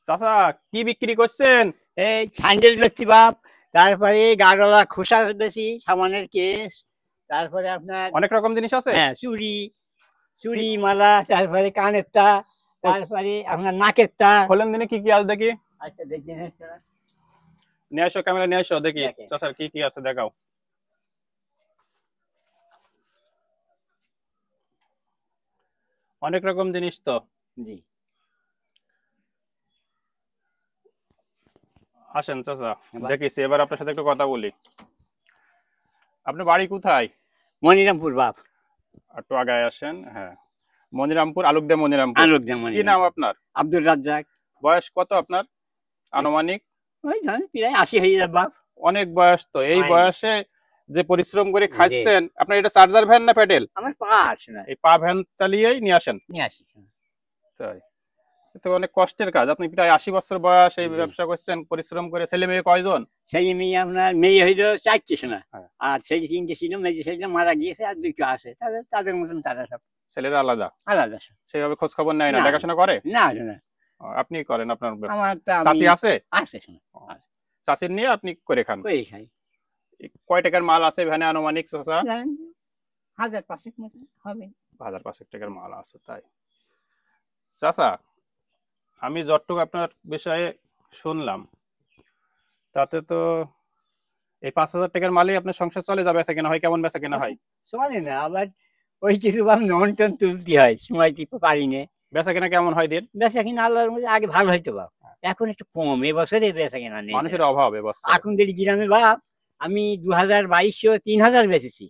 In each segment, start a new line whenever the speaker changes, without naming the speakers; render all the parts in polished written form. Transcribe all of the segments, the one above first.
চাচা কি বিক্রি করছেন?
এই স্যান্ডেল বেচছি বাপ, তারপরে গাড়লা খোসা বেশি, সামানের কেস, তারপরে আপনার
অনেক রকম জিনিস আছে।
হ্যাঁ চুড়ি মালা, তারপরে কানেরটা, তারপরে আপনার নাকেরটা।
খোলেন দিনে কি কি আছে দেখি।
আচ্ছা দেখি
নিয়ে আসো, ক্যামেরা নিয়ে আসো, দেখি চাচার কি কি আছে দেখাও। অনেক রকম জিনিস তো।
জি
আসেন চাচা দেখিস, এবার আপনার সাথে একটু কথা বলি। আপনার বাড়ি কোথায়?
মনিরামপুর বাপ।
একটু আগায় আসেন। হ্যাঁ, মনিরামপুর, আলোকদে মনিরামপুর। কি নাম আপনার?
আব্দুল রাজ্জাক।
বয়স কত আপনার আনুমানিক?
ওই জানেন প্রায় 80 হয়ে যাবে বাপ।
অনেক বয়স তো। এই বয়সে যে পরিশ্রম করে খাচ্ছেন, আপনার এটা চার্জার ভ্যান না প্যাডেল?
আমার পা আসে না,
এই পা ভ্যান চালিয়েই নিয়ে আসেন।
নিয়ে আসি।
তাই তো অনেক কষ্টের কাজ। আপনি প্রায় 80 বছর বয়স এই ব্যবসা করছেন, পরিশ্রম করে। ছেলে মেয়ে কয়জন?
সেই মেয়ে আপনার মেয়ে হইল 4টে শোনা, আর সেই 3টে ছিল, মেয়ে সেইটা মারা গিয়েছে, আর 2টো আছে। তাদের মতন তারা সব
ছেলেরা আলাদা
আলাদা,
সেইভাবে খোঁজ খবর নেয় না, দেখাশোনা করে
না।
আপনি করেন? আপনার
আমার
চাচি আছে?
আছে,
চাচির নিয়ে আপনি করে খান।
খাই।
কয় টাকার মাল আছে ভ্যানে আনুমানিক চাচা?
1000-500 মতো হবে।
1000-500 টাকার মাল আছে। তাই চাচা, আমি যতটুকু আপনার বিষয়ে শুনলাম তাতে তো এই 5000 টাকার মালেই আপনার সংসার চলে যাবে। বেচা কেনা হয় কেমন? বেচা কেনা হয়?
চলে না, আবার ওই কিছু নন টন তুলতে হয়, সময় দিতে পারি না।
বেচা কেনা কেমন হয় দিন?
বেচা কিনা আল্লাহর মধ্যে আগে ভালো হইতো বাপ, এখন একটু কম। এবছরে বেচা কিনা নেই,
মানুষের অভাব।
এখন দেখি গ্রামে বাপ, আমি 2200-3000 বেচেছি,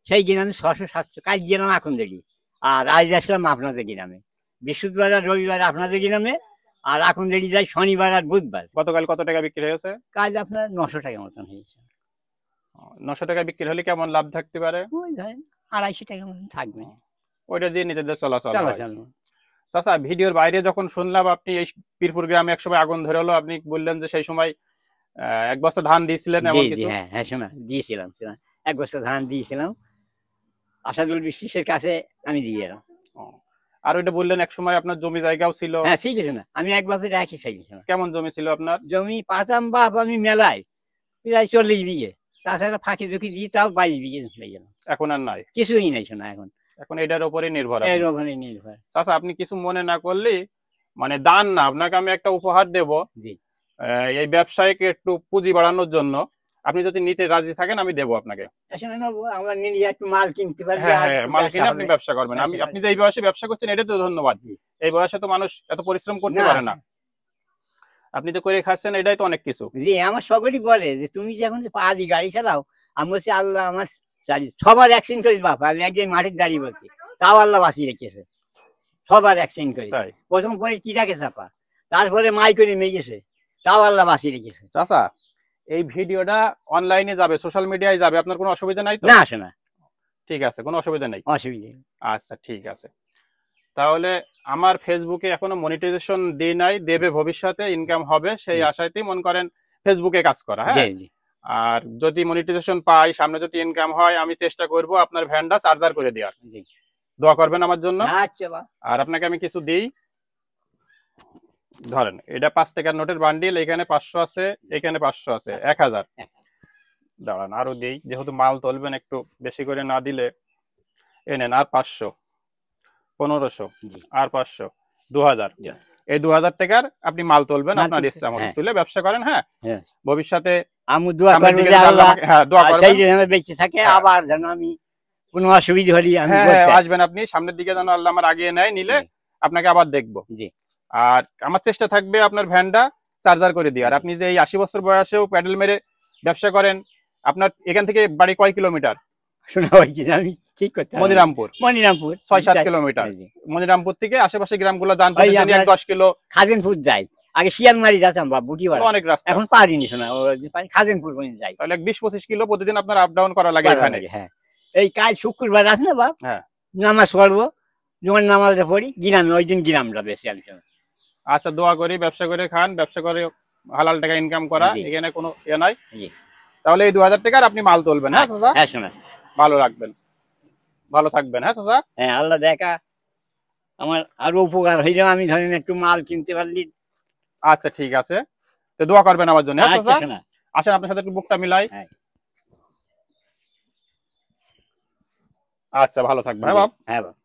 সেই গ্রামে 600-700 কাজ গেলাম এখন দেখি। আর আজ আসলাম আপনাদের গ্রামে, বৃহস্পতিবার আর রবিবার আপনাদের গ্রামে, আর এখন দেখি যাই শনিবার আর বুধবার।
গতকাল কত টাকা বিক্রি হয়েছে?
কাজ আপনার 900 টাকা মতন হয়েছে।
900 টাকা বিক্রি হলে কেমন লাভ থাকতে পারে?
ওই ধরেন 250 টাকা মতন থাকবে।
ওইটা দিয়ে নিজেদের চলাচল। চাচা, ভিডিওর বাইরে যখন শুনলাম আপনি এই পীরপুর গ্রামে একসময় আগুন ধরে হলো, আপনি বললেন যে সেই সময় 1 বস্তা ধান দিয়েছিলেন। এমন কিছু?
হ্যাঁ শোনা দিয়েছিলাম, 1 বস্তা ধান দিয়েছিলাম আসাদুল বিশ্বাসের কাছে, আমি দিয়ে এলাম।
আর ওইটা বললেন এক সময় আপনার জমি জায়গাও ছিল।
হ্যাঁ সেইটা শোনা, আমি একভাবে রাখি।
কেমন জমি ছিল আপনার?
জমি পাতাম বাপ আমি মেলায়, প্রায় 40 বিঘে। তাছাড়া ফাঁকি ঝুঁকি দিয়ে তাও 22 বিঘে হয়ে গেল।
এখন আর নাই?
কিছুই নাই শোনা, এখন
এটার উপরই নির্ভর।
এর উপরই নির্ভর।
চাচা, আপনি কিছু মনে না করলে, মানে দান না, আপনাকে আমি একটা উপহার দেব।
জি,
এই ব্যবসায়কে একটু পুঁজি বাড়ানোর জন্য আপনি যদি নিতে রাজি থাকেন আমি দেবো আপনাকে।
আমরা নিলে একটু মাল কিনতে পারি।
হ্যাঁ, মাল কিনে আপনি ব্যবসা করবেন। আপনি যে এই বয়সে ব্যবসা করছেন, এটা তো ধন্যবাদ। এই বয়সে তো মানুষ এত পরিশ্রম করতে পারে না, আপনি তো করে খাচ্ছেন, এটাই তো অনেক কিছু।
জি, আমার সকলেই বলে যে তুমি যখন পাঁচই গাড়ি চালাও, আমি বলছি আল্লাহ আমার সবার অ্যাক্সিডেন্ট করিস বাপ। আমি একদিন মাঠের দাঁড়িয়ে বলছি, তাও আল্লাহ বাঁচিয়ে রেখেছে। সবার অ্যাক্সিডেন্ট করি, প্রথম করে চিটাকে চাপা, তারপরে মাই করে মেয়ে গেছে, তাও আল্লাহ বাঁচিয়ে রেখেছে।
চাচা, এই ভিডিওটা অনলাইনে যাবে, সোশ্যাল মিডিয়ায় যাবে, আপনার কোনো অসুবিধা নাই তো?
না আসে না,
ঠিক আছে, কোনো অসুবিধা নেই।
অসুবিধা।
আচ্ছা ঠিক আছে, তাহলে আমার ফেসবুকে এখনো মনিটাইজেশন দিই নাই, দেবে ভবিষ্যতে, ইনকাম হবে সেই আশাতেই মন করেন ফেসবুকে কাজ করা। হ্যাঁ, আর যদি মনিটাইজেশন পাই, সামনে যদি ইনকাম হয়, আমি চেষ্টা করব আপনার ভ্যানটা চার্জার করে দেওয়ার। দোয়া করবেন আমার জন্য। আর আপনাকে আমি কিছু দিই, ধরেন এটা 5 টাকার নোটের বান্ডিল, এখানে 500 আছে, এখানে 500 আছে, 1000। দাঁড়ান আরো দিই, যেহেতু মাল তুলবেন একটু বেশি করে না দিলে। এ নেন আর 500, 1500, আর 500, 2000। এই 2000 টাকার আপনি মাল তুলবেন, আপনার ইচ্ছা মতো তুলে ব্যবসা করেন। হ্যাঁ, ভবিষ্যতে
আমি দোয়া করব যে আল্লাহ সেই যেন বেঁচে থাকে, আবার যেন আমি কোনো অসুবিধা হলে আমি
আসবেন, আপনি সামনের দিকে যেন আল্লাহ আমার আগিয়ে নেয়, নিলে আপনাকে আবার দেখবো। জি, আর আমার চেষ্টা থাকবে আপনার ভ্যানটা চার্জার করে দিয়ে। আর আপনি যে এই 80 বছর বয়সেও প্যাডেল মেরে ব্যবসা করেন, আপনার এখান থেকে বাড়ি কয় কিলোমিটার? মনিরামপুর 6-7 কিলোমিটার। মনিরামপুর থেকে আশেপাশে গ্রামগুলো যান 10 কিলো।
খাজেনপুর যাই, আগে শিয়ালমারি যেতাম বা বুটিবাড়া,
অনেক রাস্তা,
এখন পারিনি শোনা, খাজেনপুর পর্যন্ত যাই।
তাহলে 20-25 কিলো প্রতিদিন আপনার আপ ডাউন করা লাগে এখানে।
হ্যাঁ, এই কাল শুক্রবার আছে না বাপ, নামাজ পড়বো, যখন নামাজটা পড়ি গ্রামে, ওই দিন গ্রামটা বেশি আমি।
আচ্ছা, দোয়া করি ব্যবসা করে খান, ব্যবসা করে হালাল টাকা ইনকাম করা, এখানে কোনো ইয়ে নাই। তাহলে এই 2000 টাকার আপনি মাল তুলবেন। হ্যাঁ চাচা,
হ্যাঁ শোনা,
ভালো রাখবেন, ভালো থাকবেন। হ্যাঁ চাচা,
হ্যাঁ আল্লাহ দেখা আমার আরো উপকার হইল, আমি ধরেন একটু মাল কিনতে পারলি
আচ্ছা ঠিক আছে, তো দোয়া করবেন আমার জন্য। হ্যাঁ
আচ্ছা,
চাচা,
শোনা।
আসেন আপনার সাথে একটু বুকটা মিলাই।
হ্যাঁ।
আচ্ছা ভালো থাকবে, হ্যাঁ বাপ।
হ্যাঁ বাবা।